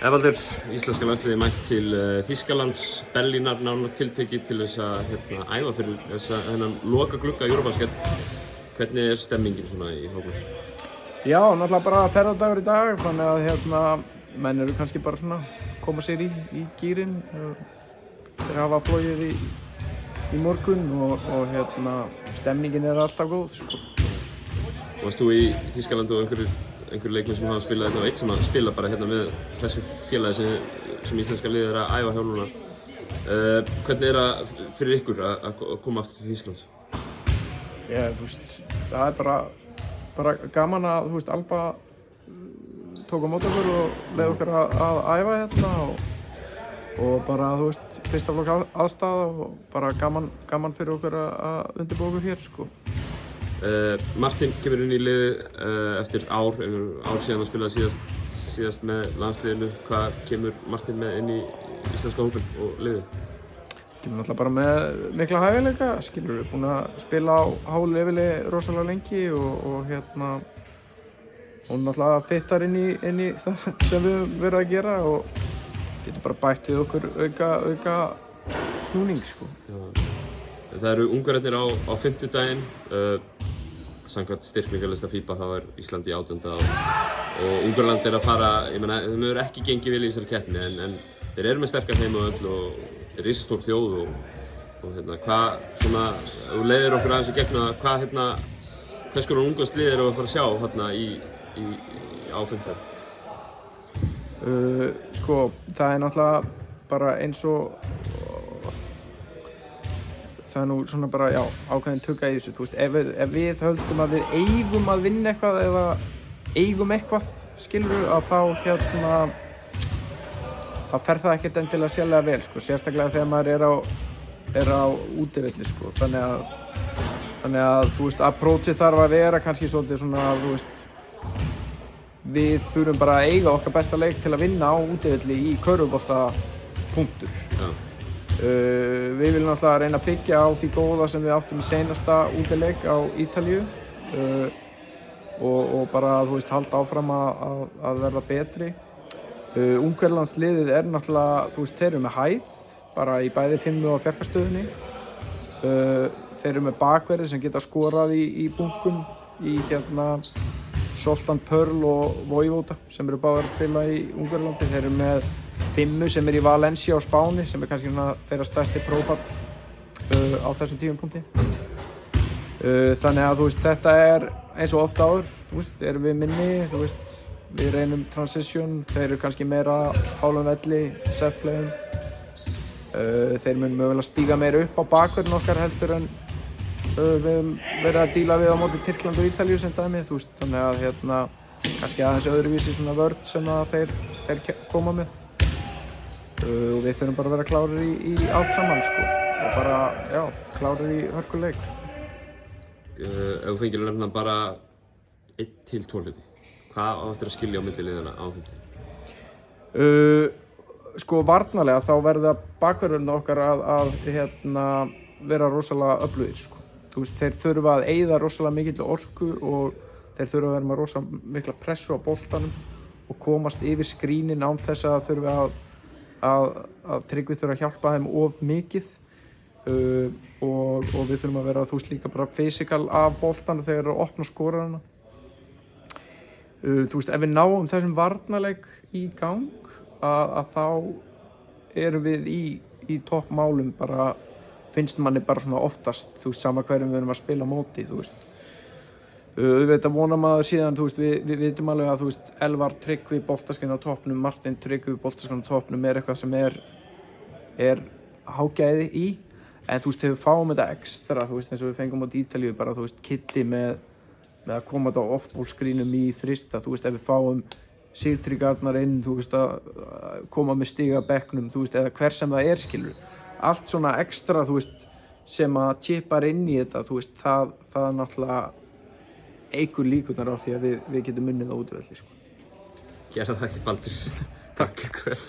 Evaldur, íslenska landsliðið mætt til Þýskalands, Berlínar nánar tiltekið til þess að æfa fyrir þennan lokaglugga Eurobasket. Hvernig stemmingin svona í hópnum? Já, náttúrulega bara ferðardagur í dag, þannig að menn eru kannski bara svona koma sér í gírinn. Þeir hafa flogið í morgun og stemmingin alltaf góð, sko. Varst þú í Þýskalandi og einhverju leikmenn sem hafa spilað þetta og eitt sem að spila bara með þessu félagi sem íslenska liðið að æfa hjá núna. Hvernig það fyrir ykkur að koma aftur til Þýskalands? Það bara gaman að, Alba tók á móti okkur og leyfði okkur að æfa hérna og bara, fyrsta flokk aðstaða og bara gaman fyrir okkur að undirbúa okkur hér, sko. Martin kemur inn í liðið eftir ár síðan að spila síðast með landsliðinu. Hvað kemur Martin með inn í íslenska hópinn og liðið? Kemur náttúrulega bara með mikla hæfileika, búinn að spila á háu leveli rosalega lengi og náttúrulega fittar inn í það sem við höfum verið að gera og getur bara bætt við okkur auka snúning, sko. Já. Það eru Ungverjarnir á fimmtudaginn. Samkvæmt styrkleikaliста FIBA þá Ísland í 18. og Ungverjaland að fara, þeim hefur ekki gengið vel í þessari keppni en þeir eru með sterkar heimavöll og þeir eru risastór þjóð og hvað svona, þú leiðir okkur aðeins í gegnum hvers konar ungverst lið eru að fara að sjá á fimmtudaginn? Sko, það náttúrulega bara eins og það nú svona bara, ákveðin tugga í þessu, ef við höldum að við eigum að vinna eitthvað eða eigum eitthvað, að þá fer það ekkert endilega sérlega vel, sko, sérstaklega þegar maður er á útivelli, sko, þannig að, approachið þarf að vera kannski svolítið svona, við þurfum bara að eiga okkar besta leik til að vinna á útivelli í körfubolta, punktur. Já. Við viljum náttúrulega reyna að byggja á því góða sem við áttum í seinasta útileik á Ítalíu og bara, halda áfram að verða betri. Ungverjalandsliðið náttúrulega, þeir eru með hæð, bara í bæði 5 og 4 stöðunni. Þeir eru með bakverði sem geta skorað í bunkum í Zoltan Pearl og Vojvoda sem eru báðir að spila í Ungverjalandi. Þeir eru með 5 sem í Valencia á Spáni sem kannski þeirra stærsti prófall á þessum tímapunkti. Þannig að þetta eins og oft áður, erum við minni, við reynum transition, þeir eru kannski meira hálfum velli, setplayum. Þeir mun mögulega stíga meira upp á bakverðin okkar heldur en við höfum verið að díla við á móti Tyrkland og Ítalíu sem dæmi, þannig að kannski aðeins öðruvísi svona vörn sem þeir koma með. Og við þurfum bara að vera klárir í allt saman, sko, og bara, klárir í hörkuleik. Ef þú fengir að nefna bara 1 til 2 hluti, hvað á eftir að skilja á milli liðanna á fimmtudaginn? Sko, varnarlega þá verða bakverðirnir okkar að vera rosalega öflugir, sko. Þeir þurfa að eyða rosalega mikill orku og þeir þurfa að vera með rosalega mikla pressu á boltanum og komast yfir skrínin án þess að þurfa að Tryggvi þurfa að hjálpa þeim of mikið og við þurfum að vera líka bara physical af boltanum þegar þeir eru að opna skorarana. Ef við náum þessum varnarleik í gang að þá erum við í toppmálum bara, finnst manni bara svona oftast, sama hverjum við erum að spila á móti, Auðvitað vona maður síðan, við vitum alveg að, Elvar Tryggvi boltaskinn á toppnum, Martin Tryggvi boltaskinn á toppnum eitthvað sem er hágæði í. En þegar við fáum þetta ekstra, eins og við fengum á Ítalíu, bara, Kitty með að koma þetta á off-ball-skrínum í þrista, ef við fáum Sigtrygg Arnar inn, að koma með stiga bekknum, eða hver sem það skilur. Allt svona ekstra, sem að chippar inn í þetta, það náttúrulega eykur líkurnar á því að við getum unnið á útivelli, sko. Gerðu það ekki, Baldur. Takk ykkur vel.